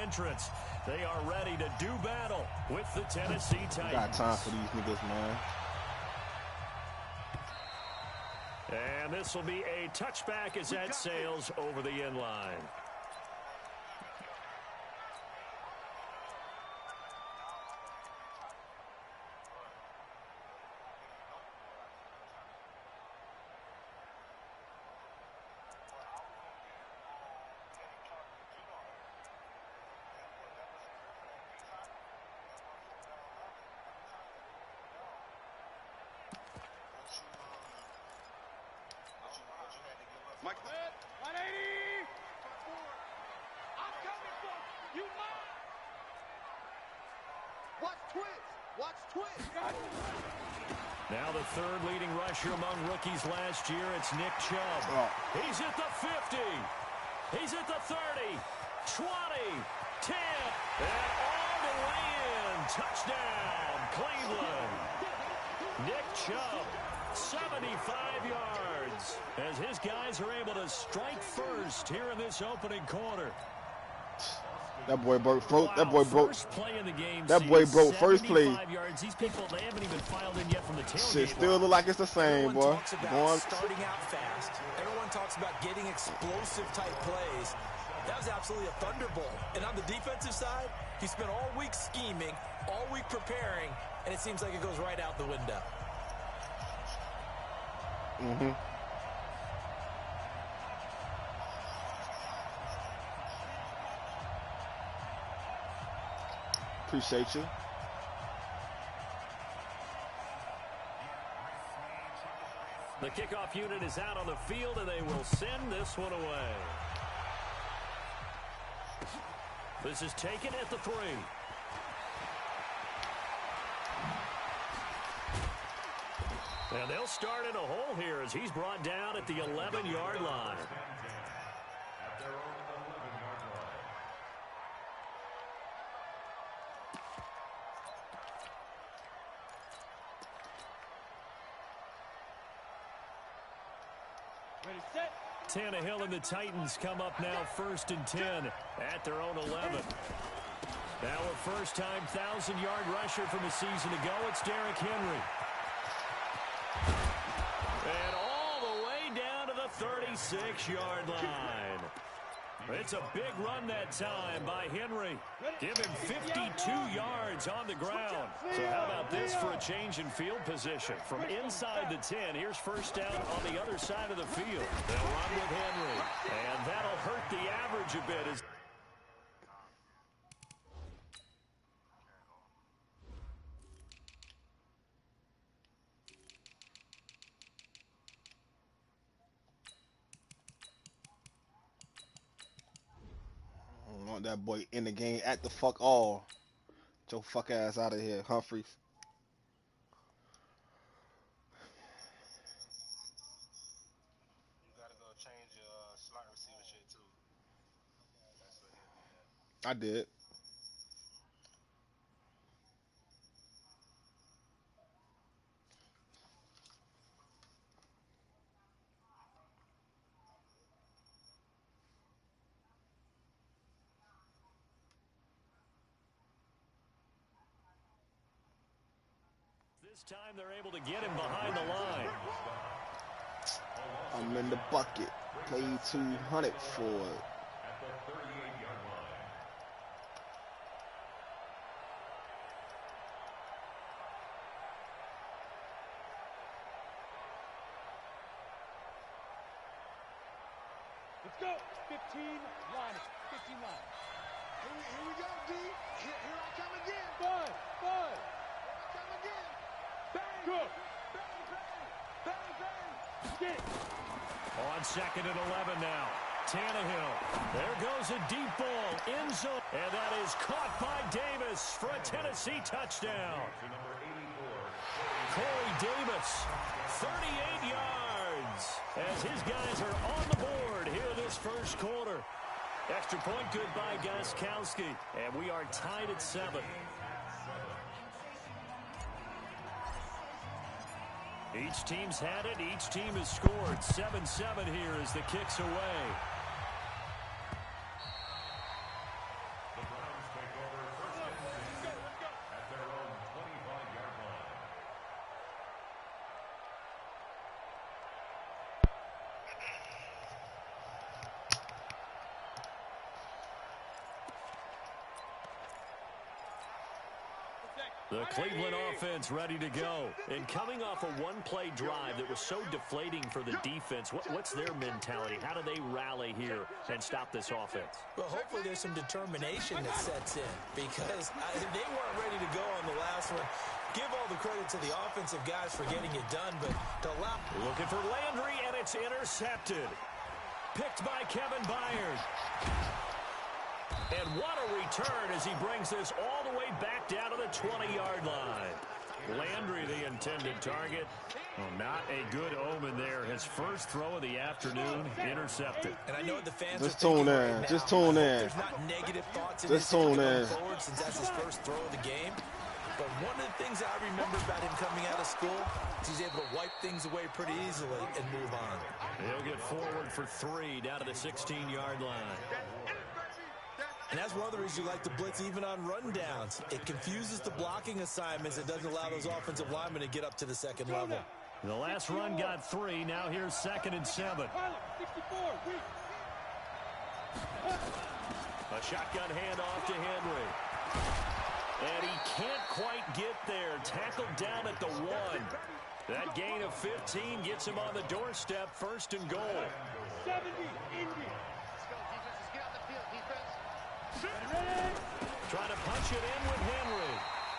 entrants. They are ready to do battle with the Tennessee Titans. Got time for these niggas, man. And this will be a touchback as that sails over the end line. Mike, 180. I'm coming for you. Mine. Watch twist. Watch twist. Now the third leading rusher among rookies last year, it's Nick Chubb. He's at the 50. He's at the 30, 20, 10, and all the way in. Touchdown, Cleveland. Nick Chubb, 75 yards, as his guys are able to strike first here in this opening quarter. That boy broke first. That boy broke. First play in the game. That boy broke first play. 75 yards. These people, they haven't even filed in yet from the tailgate. Shit still look like it's the same, boy. Everyone talks about starting out fast. Everyone talks about getting explosive type plays. That was absolutely a thunderbolt. And on the defensive side, he spent all week scheming, all week preparing, and it seems like it goes right out the window. Appreciate you. The kickoff unit is out on the field, and they will send this one away. This is taken at the 3. And they'll start in a hole here as he's brought down at the 11-yard line. Ready, set. Tannehill and the Titans come up now 1st and 10 at their own 11. Now a first-time 1,000-yard rusher from a season ago, it's Derrick Henry. And all the way down to the 36-yard line. It's a big run that time by Henry. Give him 52 yards on the ground. So how about this for a change in field position? From inside the 10, here's first down on the other side of the field. They'll run with Henry. And that'll hurt the average a bit. Want that boy in the game at the fuck all. Get your fuck ass out of here, Humphreys. You gotta go change your slot receiver shit too. That's what I did. This time they're able to get him behind the line. I'm in the bucket. Paid 200 for it. Let's go. 15 line. 15 line. Here we go, D. Here I come again. Bud. Here I come again. Bang. Good. Bang. Get. On 2nd and 11 now. Tannehill. There goes a deep ball. End zone. And that is caught by Davis for a Tennessee touchdown. Corey Davis, 38 yards. As his guys are on the board here this first quarter. Extra point good by Gostkowski. And we are tied at 7. Each team's had it. Each team has scored. 7-7 here as the kick's away. The Cleveland offense ready to go. And coming off a one-play drive that was so deflating for the defense, what's their mentality? How do they rally here and stop this offense? Well, hopefully there's some determination that sets in because they weren't ready to go on the last one. Give all the credit to the offensive guys for getting it done, but to allow... Looking for Landry, and it's intercepted. Picked by Kevin Byard. And what a return as he brings this all the way back down to the 20-yard line. Landry, the intended target. Well, not a good omen there. His first throw of the afternoon, intercepted. And I know what the fans just are tune in. right now. Just tune in. There's not negative thoughts in just his tune head in. Forward since that's his first throw of the game. But one of the things I remember about him coming out of school is he's able to wipe things away pretty easily and move on. He'll get forward for 3 down to the 16-yard line. And that's one of the reasons you like to blitz even on rundowns. It confuses the blocking assignments. It doesn't allow those offensive linemen to get up to the second level. The last run got 3. Now here's 2nd and 7. A shotgun handoff to Henry. And he can't quite get there. Tackled down at the 1. That gain of 15 gets him on the doorstep. 1st and goal. 70, Indy. Trying to punch it in with Henry.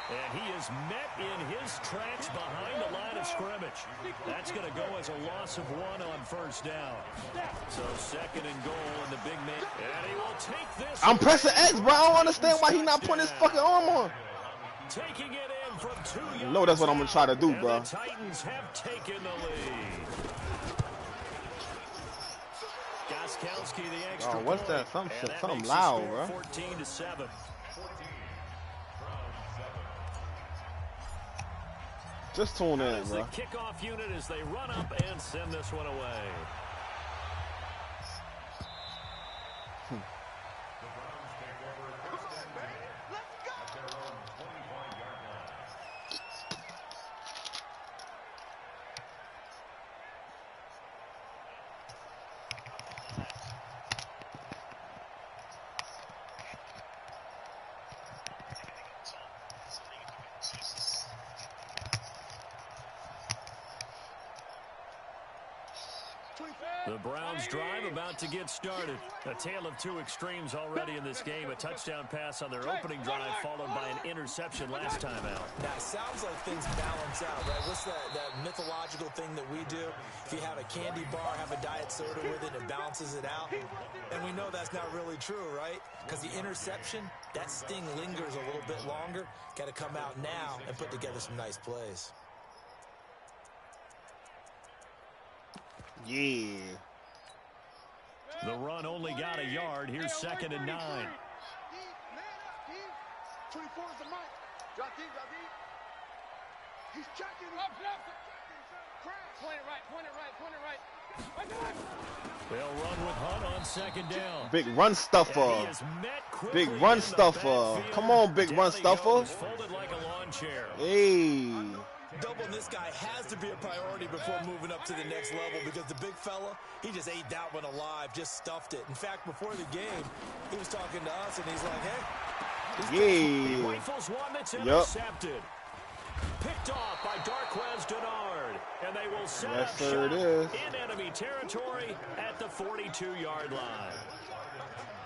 And he is met in his tracks behind the line of scrimmage. That's going to go as a loss of 1 on 1st down. So 2nd and goal, and the big man. And he will take this. I'm pressing X, bro. I don't understand why he's not putting his fucking arm on. Taking it in from 2 yards. You know that's what I'm going to try to do, bro. The Titans have taken the lead. Gostkowski, the extra Oh, what's point. that? Something loud, bro. 14-7. Just tune in, As the bro. kickoff unit as they run up and send this one away. The Browns drive about to get started. A tale of 2 extremes already in this game. A touchdown pass on their opening drive followed by an interception last time out. Now, it sounds like things balance out, right? What's that mythological thing that we do? If you have a candy bar, have a diet soda with it, it balances it out. And we know that's not really true, right? Because the interception, that sting lingers a little bit longer. Got to come out now and put together some nice plays. Yeah. The run only got a yard. Here's 2nd and 9. 24 is the mic. Drop deep, drop deep. He's checking. Point it right, point it right, point it right. They'll run with Hunt on 2nd down. Big run stuffer. And he is met quickly Big run in the stuffer. backfield. Come on, big Down run he stuffer. goes, folded like a lawn chair. Hey. Doubling this guy has to be a priority before moving up to the next level because the big fella, he just ate that one alive, just stuffed it. In fact, before the game, he was talking to us, and he's like, hey. Yeah. He rifles one that's intercepted. Picked off by Darquez Denard. And they will set Yes, up sir, shop it is. in enemy territory at the 42-yard line.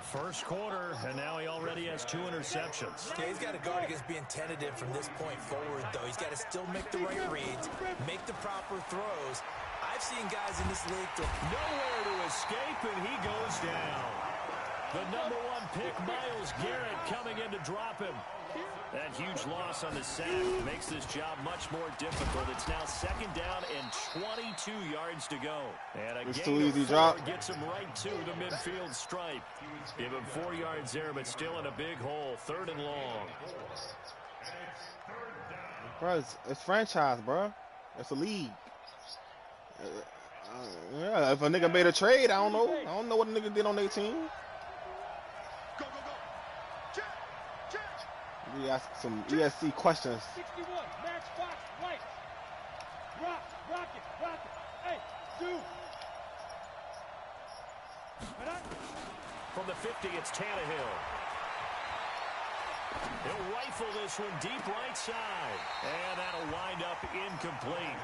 First quarter, and now he already has 2 interceptions. Yeah, he's got to guard against being tentative from this point forward, though. He's got to still make the right reads, make the proper throws. I've seen guys in this league throw Nowhere to escape, and he goes down. The number 1 pick, Myles Garrett, coming in to drop him. That huge loss on the sack makes this job much more difficult. It's now 2nd down and 22 yards to go. And a It's gain too of easy 4 drop. gets him right to the midfield stripe. Give him 4 yards there, but still in a big hole. 3rd and long. Bro, it's franchise, bro. It's a league. Yeah, if a nigga made a trade, I don't know. I don't know what a nigga did on their team. Go, go, go. Check, check. We ask some ESC questions. 61, match box, right. Rock it. Hey, dude. From the 50, it's Tannehill. He'll He'll rifle this one deep right side. And that'll wind up incomplete.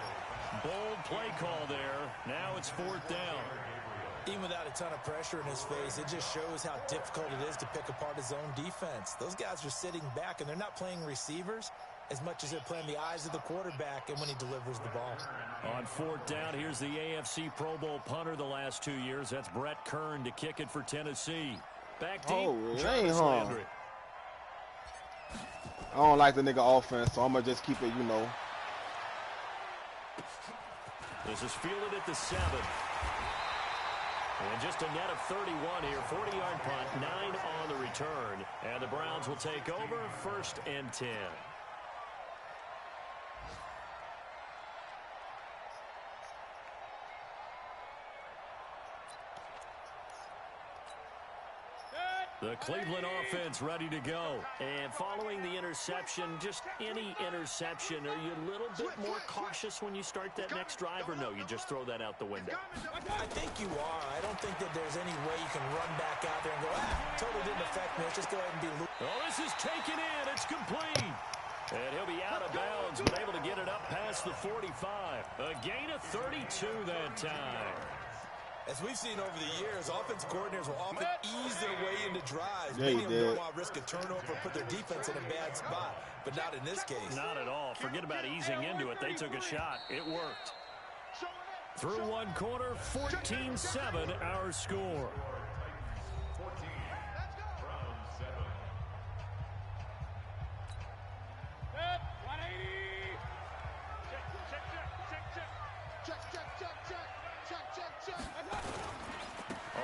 Bold play call there. Now it's 4th down. Even without a ton of pressure in his face, it just shows how difficult it is to pick apart his own defense. Those guys are sitting back, and they're not playing receivers as much as they're playing the eyes of the quarterback and when he delivers the ball. On 4th down, here's the AFC Pro Bowl punter the last 2 years. That's Brett Kern to kick it for Tennessee. Back deep, Jarvis Landry. I don't like the nigga offense, so I'm going to just keep it, you know. This is fielded at the 7. And just a net of 31 here. 40-yard punt, 9 on the return. And the Browns will take over 1st and 10. The Cleveland offense ready to go. And following the interception, just any interception, are you a little bit more cautious when you start that next drive, or no, you just throw that out the window? I think you are. I don't think that there's any way you can run back out there and go, totally didn't affect me. Let's just go ahead and be loose. Oh, this is taken in. It's complete. And he'll be out of bounds, but able to get it up past the 45. A gain of 32 that time. As we've seen over the years, offense coordinators will often ease their way into drives. Yeah, Many of them don't want to risk a turnover or put their defense in a bad spot, but not in this case. Not at all. Forget about easing into it. They took a shot. It worked. Through one quarter, 14-7 our score.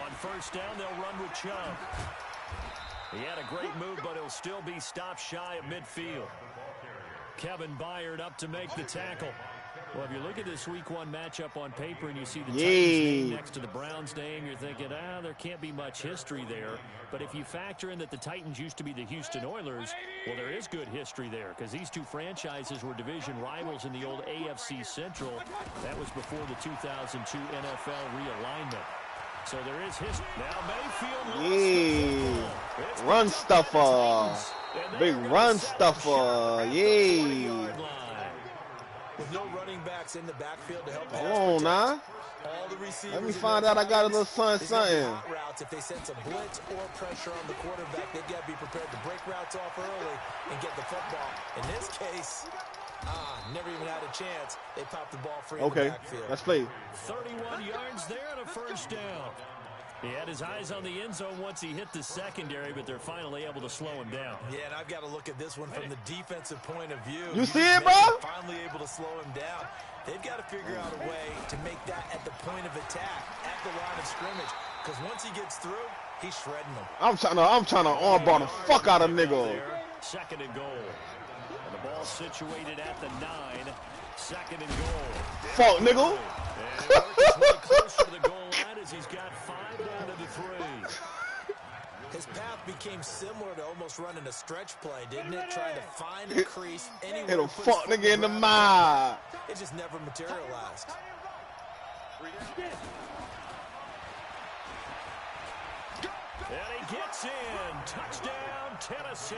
On 1st down, they'll run with Chubb. He had a great move, but he'll still be stopped shy of midfield. Kevin Byard up to make the tackle. Well, if you look at this Week 1 matchup on paper and you see the Titans name next to the Browns name, you're thinking, there can't be much history there. But if you factor in that the Titans used to be the Houston Oilers, well, there is good history there because these two franchises were division rivals in the old AFC Central. That was before the 2002 NFL realignment. So there is history. Now Mayfield. Run stuffer. Big run stuffer. With no running backs in the backfield to help. Hold on now. Let me find out I got a little something. Routes, if they sense a blitz or pressure on the quarterback, they got to be prepared to break routes off early and get the football. In this case, never even had a chance. They popped the ball free in the backfield. Let's play. 31 yards there and a 1st down. He had his eyes on the end zone once he hit the secondary, but they're finally able to slow him down. Yeah, and I've got to look at this one from the defensive point of view. You see it, bro? Finally able to slow him down. They've got to figure out a way to make that at the point of attack, at the line of scrimmage. Because once he gets through, he's shredding them. I'm trying to armbar the fuck out of nigga. 2nd and goal. And the ball situated at the 9. 2nd and goal. Fuck, nigga. And he works his way closer to the goal line as he's got 5 down to the 3. His path became similar to almost running a stretch play, didn't it? Trying to find a crease anywhere. Hit a fuck nigga in the mouth. It just never materialized. And he gets in. Touchdown, Tennessee.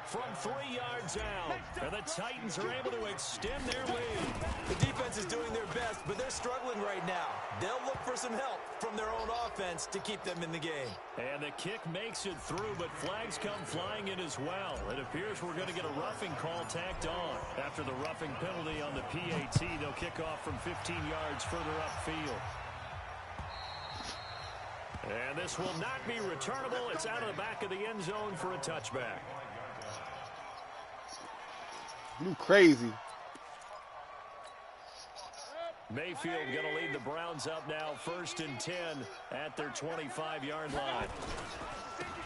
From 3 yards out. And the Titans are able to extend their lead. The defense is doing their best, but they're struggling right now. They'll look for some help from their own offense to keep them in the game. And the kick makes it through, but flags come flying in as well. It appears we're going to get a roughing call tacked on. After the roughing penalty on the PAT, they'll kick off from 15 yards further upfield. And this will not be returnable. It's out of the back of the end zone for a touchback. You crazy. Mayfield going to lead the Browns up now, 1st and 10 at their 25-yard line.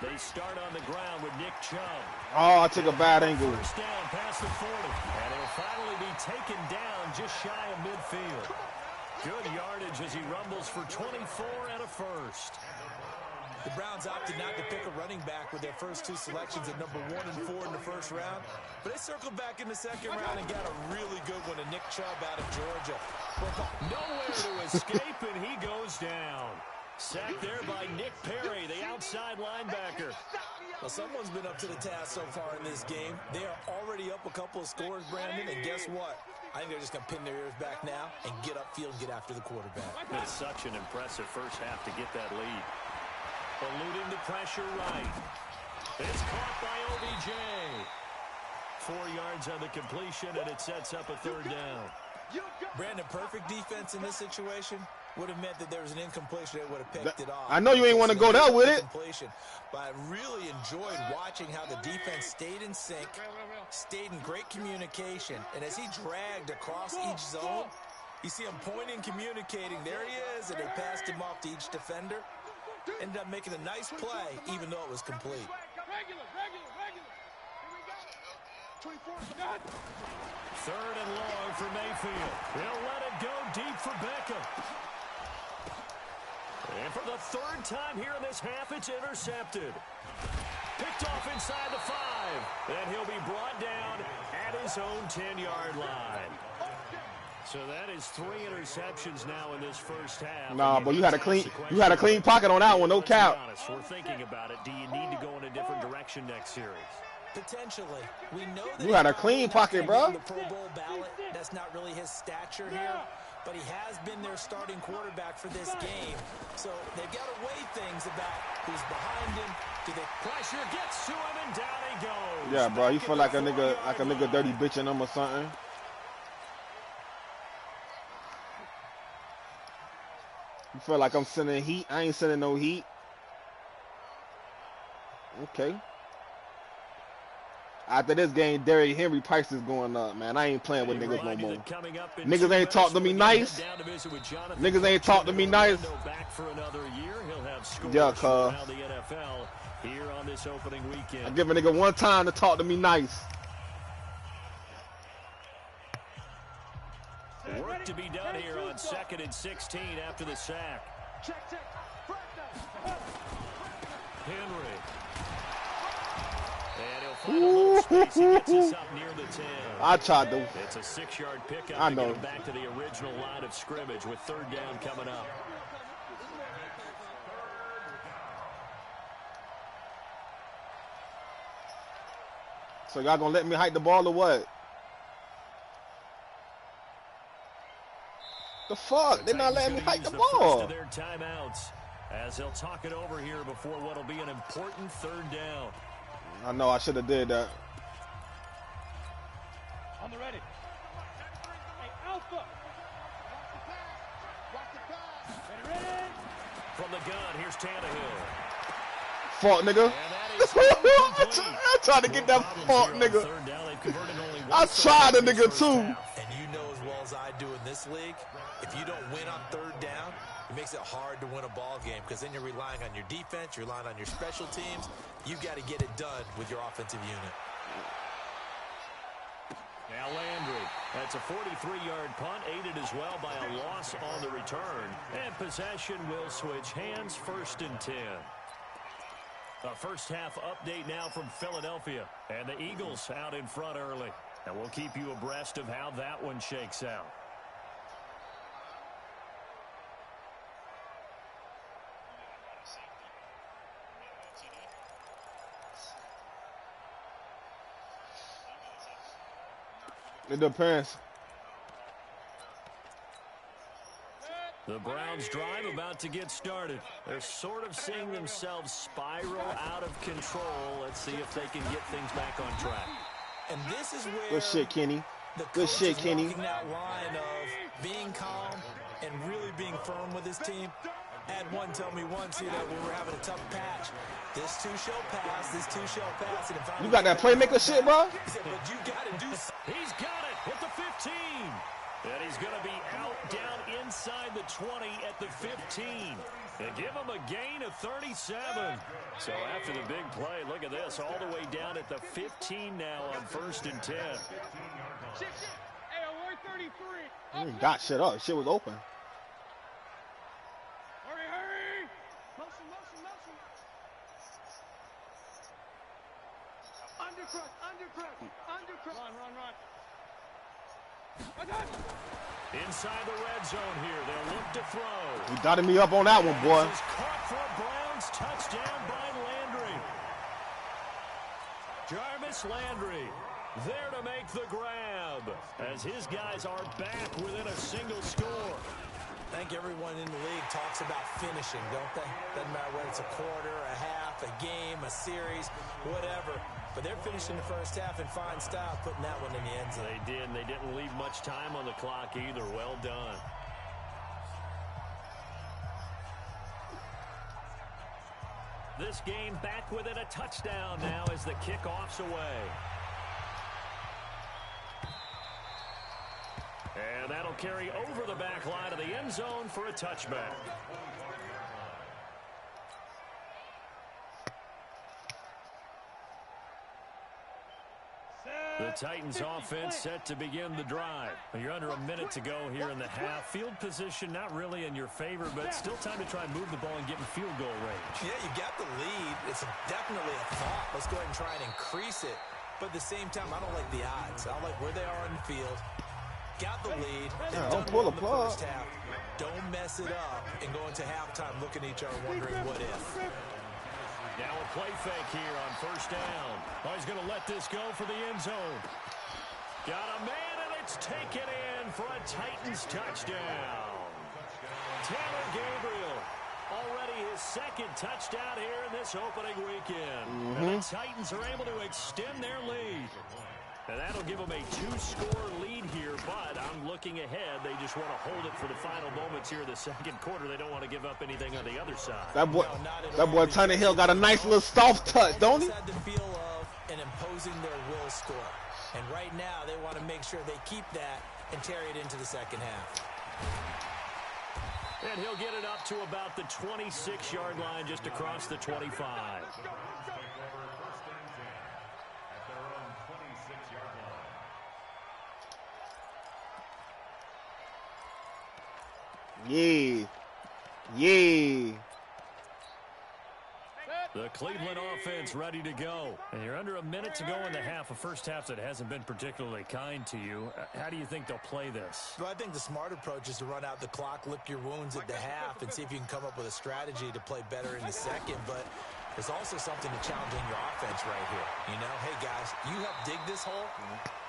They start on the ground with Nick Chubb. Oh, I took a bad angle. 1st down past the 40. And he'll finally be taken down just shy of midfield. Good yardage as he rumbles for 24 and a 1st. The Browns opted not to pick a running back with their first 2 selections at number 1 and 4 in the 1st round. But they circled back in the 2nd round and got a really good one to Nick Chubb out of Georgia. Nowhere to escape, and he goes down. Sacked there by Nick Perry, the outside linebacker. Well, someone's been up to the task so far in this game. They are already up a couple of scores, Brandon, and guess what? I think they're just going to pin their ears back now and get upfield and get after the quarterback. It's such an impressive first half to get that lead. Eluding the pressure right. It's caught by OBJ. 4 yards on the completion, and it sets up a third down. Brandon, perfect defense in this situation would have meant that there was an incompletion that would have picked it off. I know you ain't want to go there with it. But I really enjoyed watching how the defense stayed in sync, stayed in great communication, and as he dragged across each zone, you see him pointing, communicating. There he is, and they passed him off to each defender. Ended up making a nice play, even though it was complete. Third and long for Mayfield. They'll let it go deep for Beckham. And for the third time here in this half, it's intercepted. Picked off inside the 5. And he'll be brought down at his own 10-yard line. So that is 3 interceptions now in this first half. Nah, but you had a clean pocket on that one, no cap. We're thinking about it. Do you need to go in a different direction next series? Potentially. We know that you had a clean pocket, bro. The Pro Bowl ballot. That's not really his stature here, but he has been their starting quarterback for this game. So they've got to weigh things about who's behind him. Do they pressure gets to him and down he goes. Yeah, bro, you feel like a nigga dirty bitching him or something. You feel like I'm sending heat? I ain't sending no heat. Okay. After this game, Derrick Henry price is going up, man. I ain't playing with niggas no more. Niggas ain't talk to me nice. Niggas ain't talk to me nice. Yeah, cuz. I give a nigga one time to talk to me nice. Work to be done here on 2nd and 16 after the sack. Henry. And he'll find a little space. He gets us up near the 10. I tried to. It's a 6-yard pickup I to know. get him back to the original line of scrimmage with third down coming up. So y'all gonna let me hike the ball or what? The fuck? They're not letting me hike the ball. First of their timeouts as they'll talk it over here before what'll be an important third down. I know I should have did that. On the ready. Hey, Alpha. Ready. From the gun, here's Tannehill. Fuck, nigga. I tried to get that fuck, nigga. I tried a nigga too. And you know as well as I do in this league, if you don't win on third down, it makes it hard to win a ball game because then you're relying on your defense, you're relying on your special teams. You've got to get it done with your offensive unit. Now Landry, that's a 43-yard punt, aided as well by a loss on the return. And possession will switch hands, 1st and 10. A first half update now from Philadelphia. And the Eagles out in front early. And we'll keep you abreast of how that one shakes out. It depends. The Browns drive about to get started. They're sort of seeing themselves spiral out of control. Let's see if they can get things back on track. And this is where Good shit, Kenny. Good shit, Kenny. That line of being calm and really being firm with his team. Had one tell me once, you know, when we're having a tough patch, this too shall pass, this too shall pass. And You got that playmaker shit, bro? He said, but you got to do something. He's got it at the 15. And he's going to be out down inside the 20 at the 15. And give him a gain of 37. So after the big play, look at this, all the way down at the 15 now on 1st and 10. Hey, 133. You got shit up. Shit was open. Hurry. Motion. Undercut. Run. Inside the red zone here, they'll look to throw. You dotted me up on that one, boy. This is caught for a Browns touchdown by Landry. Jarvis Landry there to make the grab as his guys are back within a single score. I think everyone in the league talks about finishing, don't they? Doesn't matter whether it's a quarter, a half, a game, a series, whatever. But they're finishing the first half in fine style, putting that one in the end zone. They did, and they didn't leave much time on the clock either. Well done. This game back within a touchdown now as the kickoff's away. And that'll carry over the back line of the end zone for a touchback. The Titans offense set to begin the drive. You're under a minute to go here in the half. Field position not really in your favor, but still time to try and move the ball and get in field goal range. Yeah, you got the lead. It's definitely a thought. Let's go ahead and try and increase it. But at the same time, I don't like the odds. I don't like where they are on the field. Got the lead. Don't pull the plug. First half. Don't mess it up and go into halftime looking at each other wondering what if. Now a play fake here on first down. Oh, he's going to let this go for the end zone. Got a man, and it's taken in for a Titans touchdown. Taylor Gabriel, already his second touchdown here in this opening weekend. And the Titans are able to extend their lead. And that'll give them a 2-score lead here, but I'm looking ahead. They just want to hold it for the final moments here in the second quarter. They don't want to give up anything on the other side. That boy Tannehill got a nice little soft touch, don't he? Had the feel of and imposing their will score. And right now, they want to make sure they keep that and carry it into the second half. And he'll get it up to about the 26-yard line, just across the 25. Yeah. Yeah. The Cleveland offense ready to go. And you're under a minute to go in the half, a first half that hasn't been particularly kind to you. How do you think they'll play this? Well, I think the smart approach is to run out the clock, lick your wounds at the half, and see if you can come up with a strategy to play better in the second. But there's also something to challenging your offense right here. You know, hey, guys, you help dig this hole.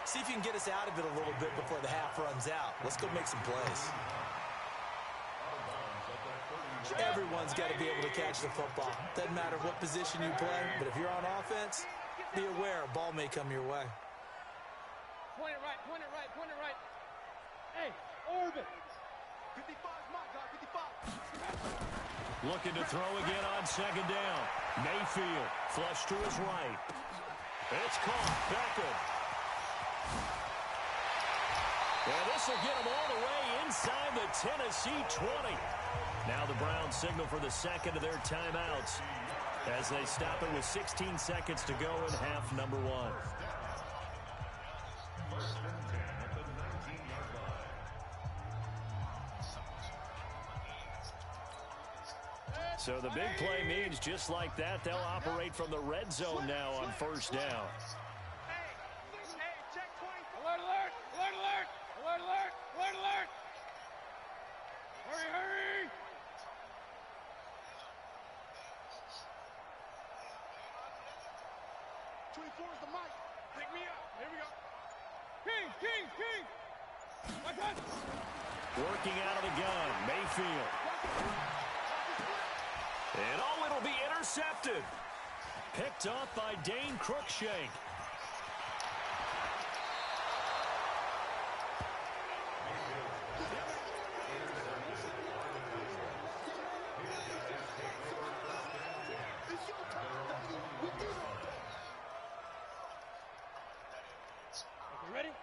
See if you can get us out of it a little bit before the half runs out. Let's go make some plays. Everyone's got to be able to catch the football. Doesn't matter what position you play, but if you're on offense, be aware a ball may come your way. Point it right, point it right, point it right. Hey, orbit. 55's my guy, 55. Looking to throw again on second down. Mayfield, flush to his right. It's caught. Beckham. And this will get him all the way inside the Tennessee 20. Now the Browns signal for the second of their timeouts as they stop it with 16 seconds to go in half number one. So the big play means just like that, they'll operate from the red zone now on first down. Hey, check 20. Alert, alert, alert, alert, alert, alert, alert, alert. Hurry, hurry. 24 is the mic. Pick me up. Here we go. King, king, king. My God. Working out of the gun, Mayfield. And it'll be intercepted. Picked up by Dane Cruikshank.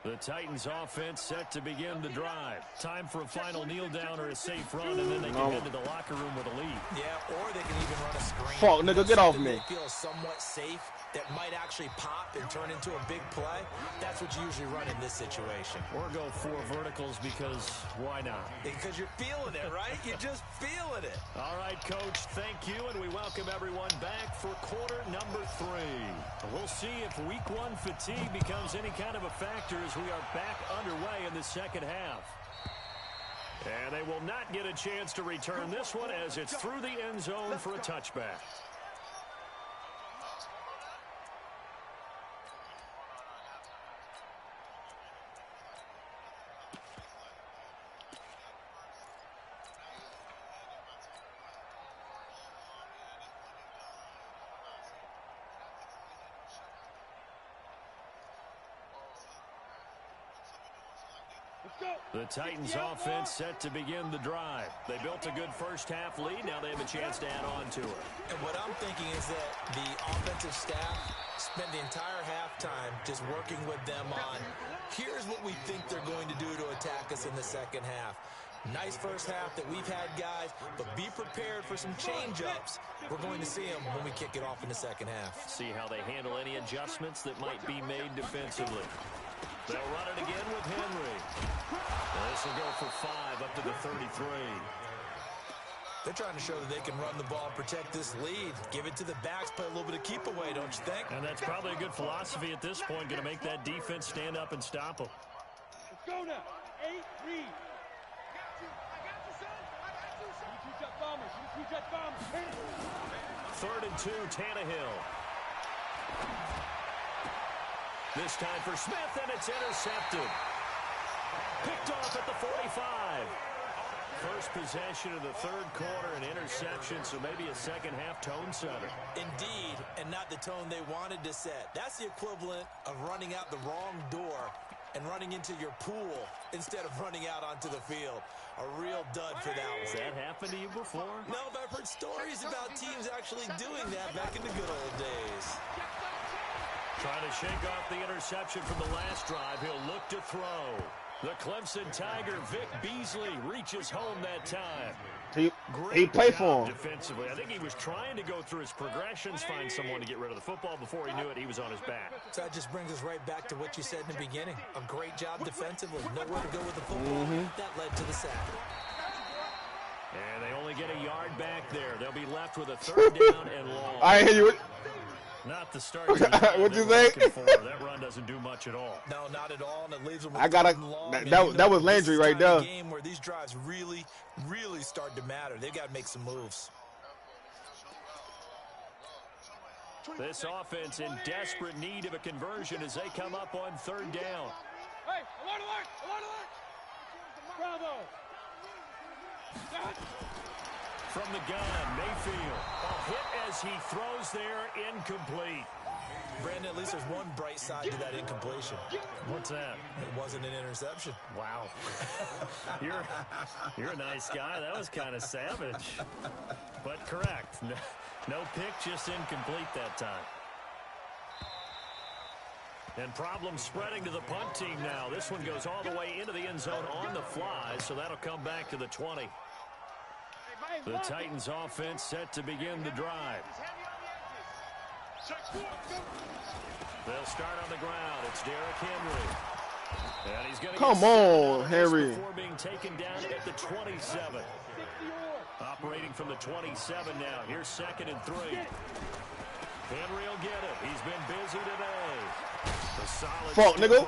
The Titans offense set to begin the drive. Time for a final kneel down or a safe run, and then they can head to the locker room with a lead. Yeah, or they can even run a screen. Fuck, nigga, get off me. They feel somewhat safe that might actually pop and turn into a big play. That's what you usually run in this situation. Or go 4 verticals because why not? Because you're feeling it, right? You're just feeling it. All right, Coach, thank you, and we welcome everyone back for quarter number 3. We'll see if week 1 fatigue becomes any kind of a factor as we are back underway in the second half. And they will not get a chance to return this one as it's through the end zone for a touchback. The Titans offense set to begin the drive. They built a good first half lead. Now they have a chance to add on to it. And what I'm thinking is that the offensive staff spent the entire halftime just working with them on, here's what we think they're going to do to attack us in the second half. Nice first half that we've had, guys, but be prepared for some change-ups. We're going to see them when we kick it off in the second half. See how they handle any adjustments that might be made defensively. They'll run it again with Henry. This will go for 5 up to the 33. They're trying to show that they can run the ball, protect this lead, give it to the backs, play a little bit of keep away, don't you think? And that's probably a good philosophy at this point, going to make that defense stand up and stop them. Let's go now. 8 read. I got you, son. You two jet bombers. You two jet bombers. 3rd and 2, Tannehill. This time for Smith, and it's intercepted. Picked off at the 45. First possession of the third quarter, an interception, so maybe a second half tone setter. Indeed, and not the tone they wanted to set. That's the equivalent of running out the wrong door and running into your pool instead of running out onto the field. A real dud for that one. Has that happened to you before? No, but I've heard stories about teams actually doing that back in the good old days. Trying to shake off the interception from the last drive. He'll look to throw. The Clemson Tiger, Vic Beasley, reaches home that time. He played for him. Defensively. I think he was trying to go through his progressions, find someone to get rid of the football. Before he knew it, he was on his back. So that just brings us right back to what you said in the beginning. A great job defensively. Nowhere to go with the football. That led to the sack. And they only get a yard back there. They'll be left with a 3rd down and long. I hear you. Not the start. What'd you say? That run doesn't do much at all. No, not at all, and it leaves them with that was Landry right there. Game where these drives really start to matter. They've got to make some moves. This offense in desperate need of a conversion as they come up on 3rd down. Hey, alert, alert, alert, alert. Bravo. From the gun, Mayfield. A hit as he throws there, incomplete. Brandon, at least there's one bright side to that incompletion. What's that? It wasn't an interception. Wow. You're a nice guy. That was kind of savage. But correct. No pick, just incomplete that time. And problems spreading to the punt team now. This one goes all the way into the end zone on the fly, so that'll come back to the 20. The Titans offense set to begin the drive. They'll start on the ground. It's Derrick Henry. And he's going to come on, Henry. Before being taken down at the 27. Operating from the 27 now. Here's 2nd and 3. Henry will get it. He's been busy today. A solid fuck, nigga.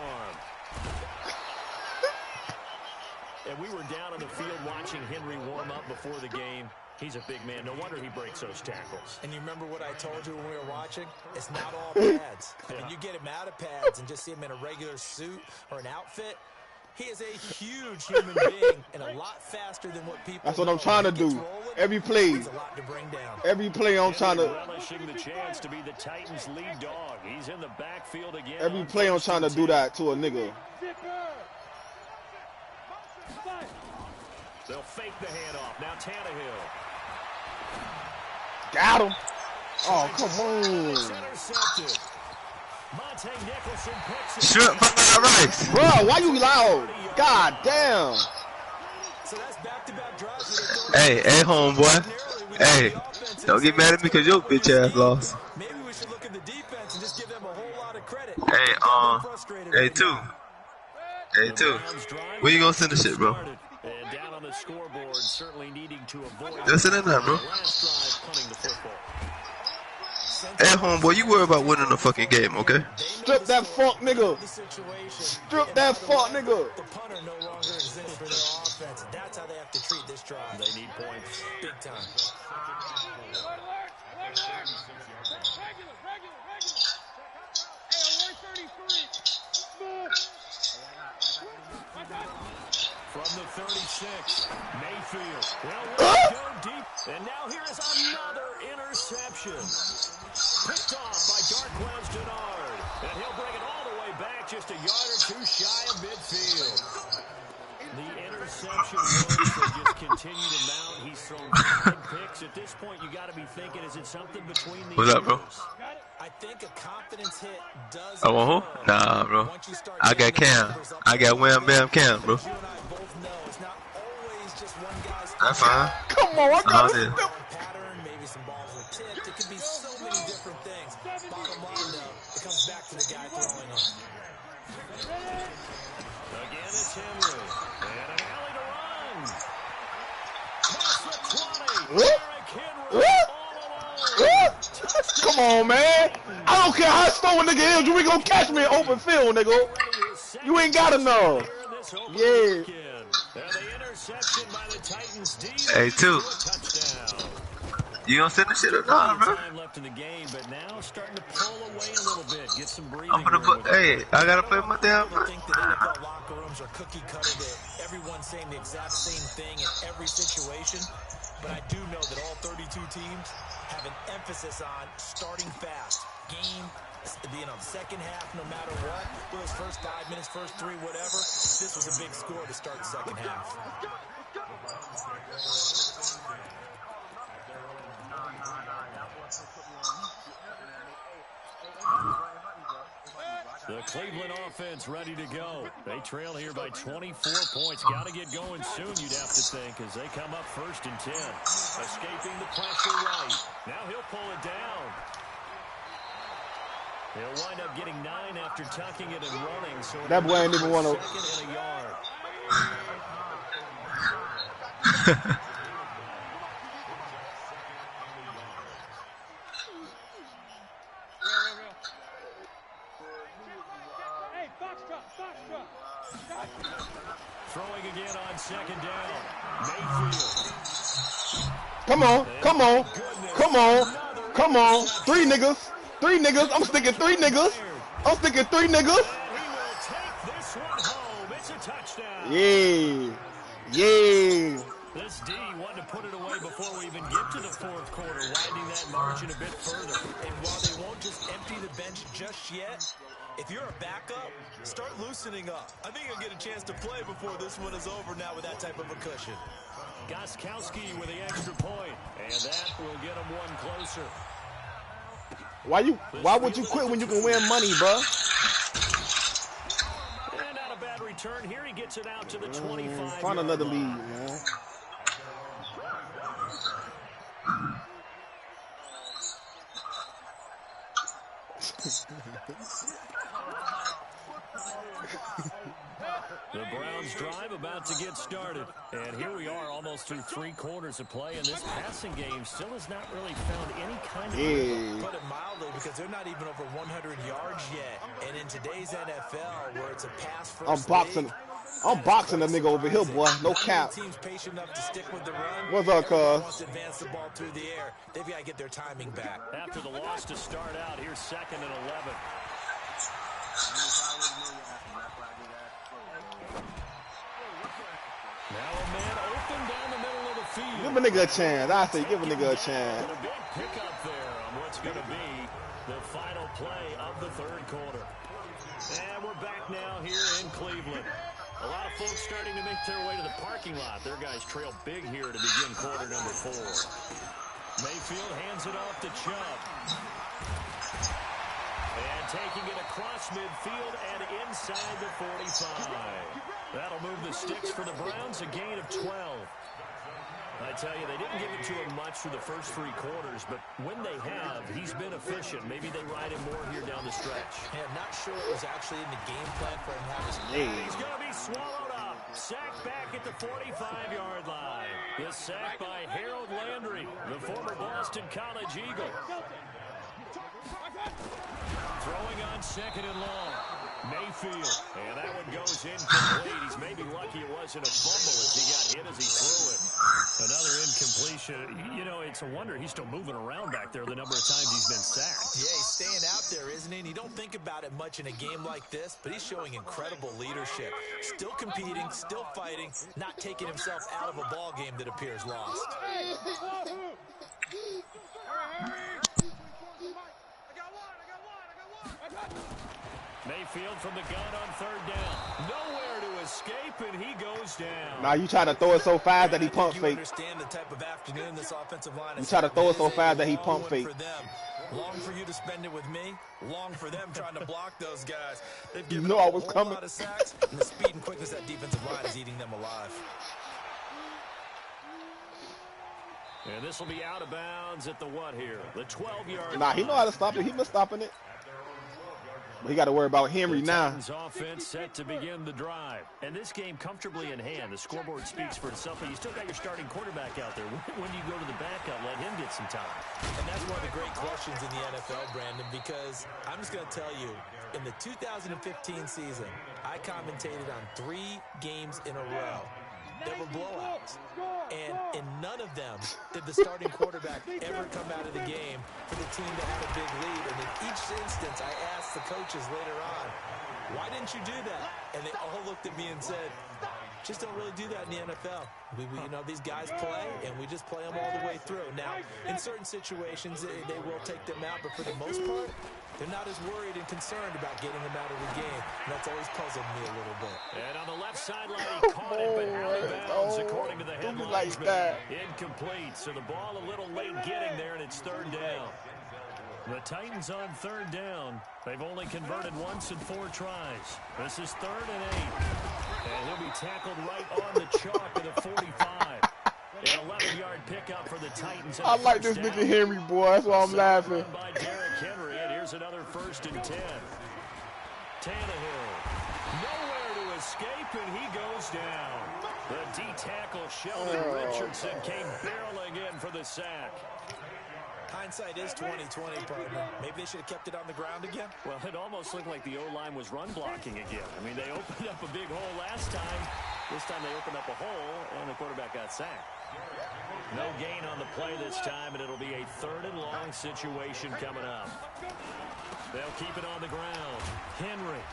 And we were down on the field watching Henry warm up before the game. He's a big man. No wonder he breaks those tackles. And you remember what I told you when we were watching? It's not all pads. I mean, you get him out of pads and just see him in a regular suit or an outfit. He is a huge human being and a lot faster than what people That's what I'm trying to do. Every play. A lot to bring down. Every play I'm trying to. Relishing the chance to be the Titans' lead dog. He's in the backfield again. Every play I'm trying to do that to a nigga. They'll fake the handoff. Now Tannehill. Got him. Oh, come on. Intercepted. Monte Nicholson picks it. Shut up, Rice. Bro, why you loud? God damn. So that's back-to-back drives. Hey, homeboy. Hey, don't get mad at me because your bitch ass lost. Maybe we should look at the defense and just give them a whole lot of credit. Hey, two. Where you gonna send the shit, bro? And down on the scoreboard, certainly needing to avoid. Just send it down, bro. Last drive, punting the football. Hey, homeboy, you worry about winning the fucking game, okay? Strip that fuck nigga. Strip that fuck nigga. The punter no longer exists for their offense. That's how they next drive. They need points. Big time. From the 36, Mayfield will go deep. And now here is another interception. Picked off by Darquez Denard. And he'll bring it all the way back just a yard or two shy of midfield. The interception woes, they just continue to mount. He's thrown 5 picks. At this point, you got to be thinking, is it something between the What's up, bro? I think a confidence hit does. I want who? Nah, bro. I got Cam. I got Wham Bam Cam, bro. You and I both know it's not always just one guy's That's fine. Come on, I got it. pattern. Maybe some balls were tipped. It could be so many different things. Bottom line, though, it comes back to the guy throwing them. Again, it's Henry. And an alley to run. Past the 20. Derrick Henry all alone. Come on, man. I don't care how slow a nigga is. You ain't gonna catch me in open field, nigga. You ain't got enough. Yeah. The interception by the Titans D. Hey, too. Touchdown. You gonna send this shit or not, bro? Time left in the game, but now starting to pull away a little bit. Get some breathing. I'm gonna put. Hey, I gotta play my damn. I think that NFL locker rooms are cookie cutter that everyone's saying the exact same thing in every situation. But I do know that all 32 teams have an emphasis on starting fast. Game, second half, no matter what. Those first 5 minutes, first 3, whatever. This was a big score to start the second half. The Cleveland offense ready to go. They trail here by 24 points. Got to get going soon, you'd have to think, as they come up 1st and 10. Escaping the pressure right. Now he'll pull it down. He'll wind up getting 9 after tucking it and running. So That boy ain't even want to. second and a yard. Throwing again on 2nd down. Mayfield. Come on, come on, come on, come on. 3 niggas. 3 niggas. I'm sticking 3 niggas. I'm sticking 3 niggas. And he will take this one home. It's a touchdown. Yeah. Yeah. This D wanted to put it away before we even get to the 4th quarter, widening that margin a bit further. And while they won't just empty the bench just yet, if you're a backup, start loosening up. I think you'll get a chance to play before this one is over now with that type of a cushion. Goskowski with the extra point, and that will get him one closer. Why would you quit when you can win money, bro? And not a bad return here. He gets it out to the 25. Find another lead, man. The Browns drive about to get started. And here we are almost through 3 quarters of play, and this passing game still has not really found any kind of rhythm. Put it mildly, because they're not even over 100 yards yet. And in today's NFL, where it's a pass first I'm boxing the nigga over here, boy. No cap. Teams patient enough to stick with the run. What's up, cuz? Wants to advance the ball through the air. They've got to get their timing back. After the loss to start out, here's 2nd and 11. Now a man open down the middle of the field. Give a nigga a chance. I say give a nigga a chance. A big pickup there on what's going to be the final play of the 3rd quarter. And we're back now here in Cleveland. A lot of folks starting to make their way to the parking lot. Their guys trail big here to begin quarter number 4. Mayfield hands it off to Chubb. And taking it across midfield and inside the 45. That'll move the Stickz for the Browns, a gain of 12. I tell you, they didn't give it to him much for the first 3 quarters, but when they have, he's been efficient. Maybe they ride him more here down the stretch. Yeah, I'm not sure it was actually in the game plan for him to have his... He's going to be swallowed up. Sacked back at the 45-yard line. The sack by Harold Landry, the former Boston College Eagle. Throwing on 2nd and long. Mayfield, and that one goes incomplete. He's maybe lucky it wasn't a fumble as he got hit as he threw it. Another incompletion. You know, it's a wonder he's still moving around back there the number of times he's been sacked. Yeah, he's staying out there, isn't he? And you don't think about it much in a game like this, but he's showing incredible leadership. Still competing, still fighting, not taking himself out of a ball game that appears lost. Mayfield from the gun on third down. Nowhere to escape, and he goes down. Now you try to throw it so fast that he pump fake. Understand the type of afternoon this offensive line you try to throw it so fast that he pump fake. Long for you to spend it with me. Long for them trying to block those guys. They've You given know I was a whole coming. lot of sacks, and the speed and quickness of that defensive line is eating them alive. And this will be out of bounds at the what here? The 12-yard Nah, he know how to stop it. He been stopping it. But he got to worry about Henry now. Titans offense set to begin the drive. And this game comfortably in hand. The scoreboard speaks for itself, but you still got your starting quarterback out there. When do you go to the backup, let him get some time? And that's one of the great questions in the NFL, Brandon, because I'm just going to tell you, in the 2015 season, I commentated on 3 games in a row. There were blowouts, and in none of them did the starting quarterback ever come out of the game for the team that had a big lead. And in each instance, I asked the coaches later on, why didn't you do that? And they all looked at me and said, just don't really do that in the NFL. You know, these guys play, and we just play them all the way through. Now, in certain situations, they will take them out, but for the most part, they're not as worried and concerned about getting them out of the game. And that's always puzzled me a little bit. And on the left sideline, he caught it, but out of bounds, according to the headlines. Like that. Incomplete. So the ball a little late getting there, and it's third down. The Titans on third down. They've only converted once in 4 tries. This is 3rd and 8. And he'll be tackled right on the chalk at the 45. An 11-yard pickup for the Titans. I like this nigga Henry, boy. That's why I'm laughing. By Derrick Henry, and here's another 1st and 10. Tannehill, nowhere to escape, and he goes down. The D-tackle Sheldon Richardson came barreling in for the sack. Hindsight is 20/20, partner. Maybe they should have kept it on the ground again. Well, it almost looked like the O-line was run blocking again. I mean, they opened up a big hole last time. This time they opened up a hole, and the quarterback got sacked. No gain on the play this time, and it'll be a 3rd and long situation coming up. They'll keep it on the ground. Henry.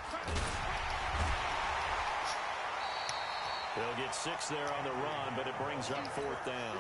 They'll get 6 there on the run, but it brings up 4th down.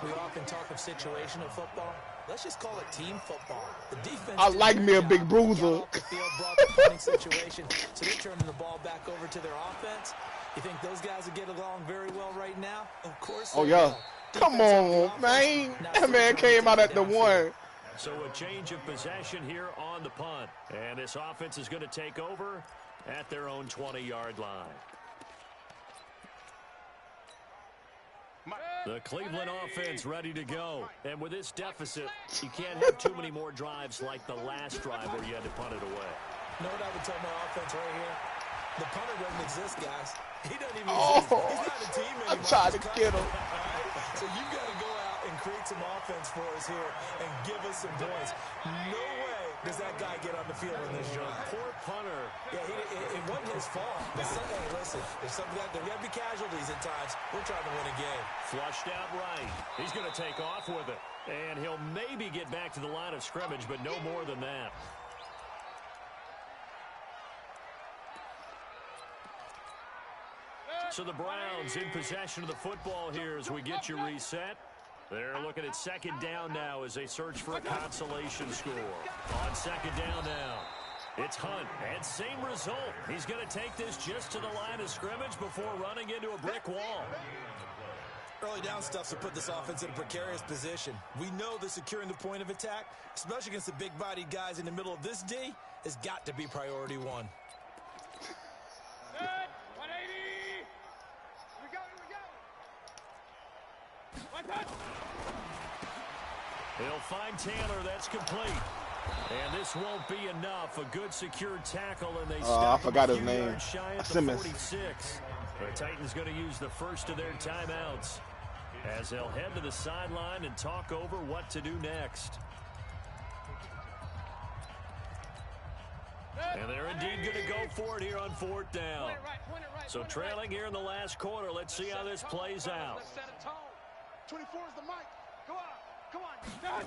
We often talk of situational football. Let's just call it team football. The defense. I like me a big bruiser. The field brought the punting situation, so they're turning the ball back over to their offense. You think those guys will get along very well right now? Of course. Oh, yeah. Come on, man. That man came out at the 1. So a change of possession here on the punt. And this offense is going to take over at their own 20-yard line. The Cleveland offense ready to go. And with this deficit, you can't have too many more drives like the last drive where you had to punt it away. You know what I would tell my offense right here? The punter doesn't exist, guys. He doesn't even exist. He's not a team anymore. I'm trying to get him. Right? So you've got to go out and create some offense for us here and give us some points. No way does that guy get on the field in this drive. Poor punter. Yeah, it wasn't his fault. But hey, listen, there's got to be casualties at times. We're trying to win a game. Flushed out right. He's going to take off with it. And he'll maybe get back to the line of scrimmage, but no more than that. So the Browns in possession of the football here as we get you reset. They're looking at 2nd down now as they search for a consolation score. On 2nd down now, it's Hunt, and same result. He's going to take this just to the line of scrimmage before running into a brick wall. Early down stuff to put this offense in a precarious position. We know that securing the point of attack, especially against the big-bodied guys in the middle of this D, has got to be priority 1. He'll find Taylor. That's complete. And this won't be enough. A good secured tackle, and they I forgot his name. Shy at the Simmons. 46. The Titans going to use the first of their timeouts as they'll head to the sideline and talk over what to do next. And they're indeed going to go for it here on 4th down. So trailing here in the last quarter. Let's see how this plays out. 24 is the mic. Go on. Come on.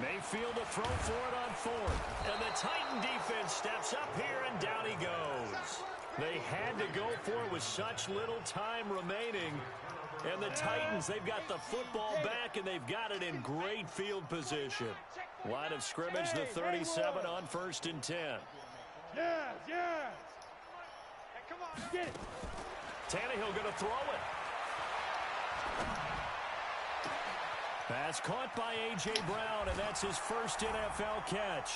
Mayfield to throw for it on 4th. And the Titan defense steps up here, and down he goes. They had to go for it with such little time remaining. And the Titans, they've got the football back, and they've got it in great field position. Line of scrimmage, the 37 on 1st and 10. Yes. Hey, come on. Get it. Tannehill going to throw it. Pass caught by A.J. Brown, and that's his first NFL catch.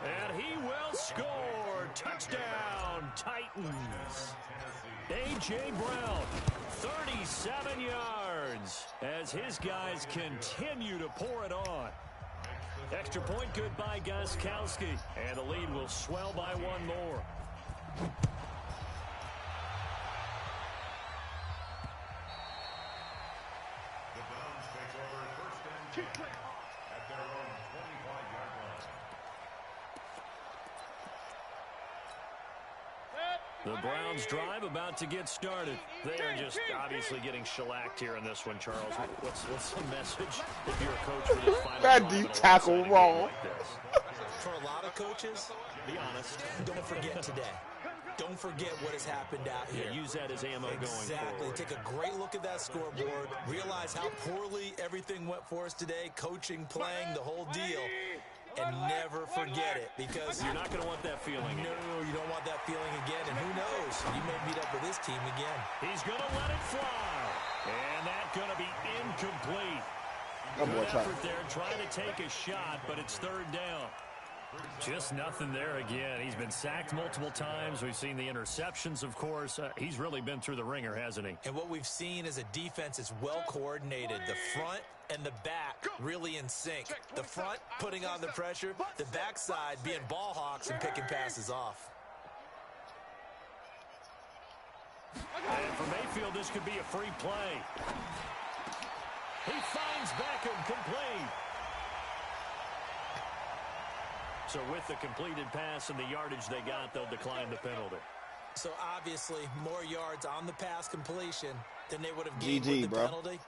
And he will score. Touchdown, Titans. A.J. Brown, 37 yards, as his guys continue to pour it on. Extra point good by Gostkowski, and the lead will swell by one more. The Browns drive about to get started. They are just obviously getting shellacked here in this one, Charles. What's the message if you're a coach for this final That drive D in a tackle lopsided game wrong. like this? For a lot of coaches, Be honest. don't forget today. Don't forget what has happened out here. Yeah, use that as ammo going Exactly. forward. Take a great look at that scoreboard. Realize how poorly everything went for us today. Coaching, playing, the whole deal. And never forget it, because You're not going to want that feeling. no, you don't want that feeling again. And who knows? You may meet up with this team again. He's going to let it fly. And that's going to be incomplete. That boy Good tried. effort there, trying to take a shot, but it's 3rd down. Just nothing there again. He's been sacked multiple times. We've seen the interceptions, of course. He's really been through the ringer, hasn't he? And what we've seen is a defense is well coordinated. The front and the back really in sync. The front putting on the pressure, the backside being ball hawks and picking passes off. And for Mayfield, this could be a free play. He finds Beckham complete. So with the completed pass and the yardage they got, they'll decline the penalty. So obviously more yards on the pass completion than they would have gained GG, with the bro. penalty.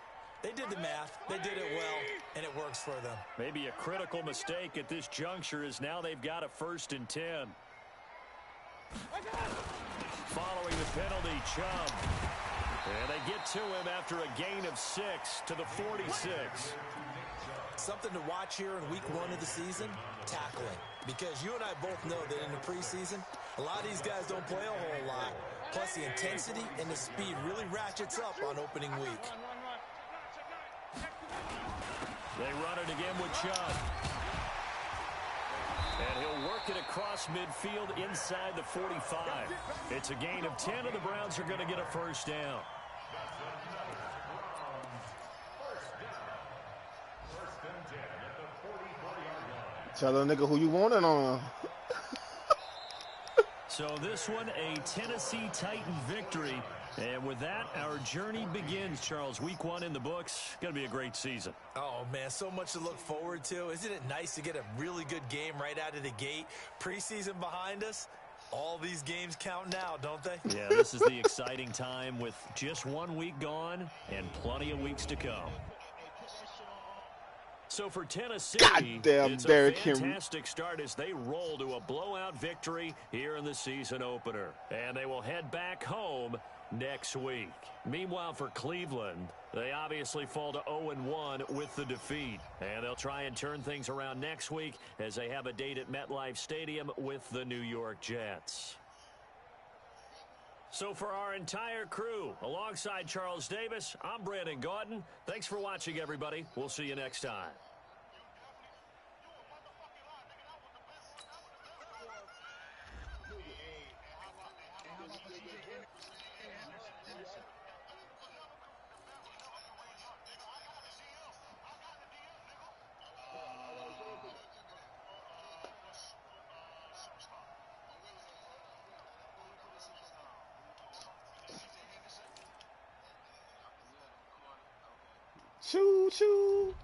They did the math. They did it well, and it works for them. Maybe a critical mistake at this juncture is now they've got a 1st and 10. Following the penalty, Chubb. And they get to him after a gain of 6 to the 46. Something to watch here in week 1 of the season, tackling. Because you and I both know that in the preseason, a lot of these guys don't play a whole lot. Plus the intensity and the speed really ratchets up on opening week. They run it again with Chubb. And he'll work it across midfield inside the 45. It's a gain of 10, and the Browns are going to get a 1st down. Tell a nigga who you want it on. So this one, a Tennessee Titan victory. And with that, our journey begins, Charles. Week 1 in the books. Going to be a great season. Oh, man, so much to look forward to. Isn't it nice to get a really good game right out of the gate? Preseason behind us. All these games count now, don't they? Yeah, this is the exciting time with just 1 week gone and plenty of weeks to come. So for Tennessee, Goddamn it's Derrick a Henry. fantastic start as they roll to a blowout victory here in the season opener. And they will head back home next week. Meanwhile, for Cleveland, they obviously fall to 0-1 with the defeat. And they'll try and turn things around next week as they have a date at MetLife Stadium with the New York Jets. So for our entire crew, alongside Charles Davis, I'm Brandon Gaudin. Thanks for watching, everybody. We'll see you next time. Choo choo.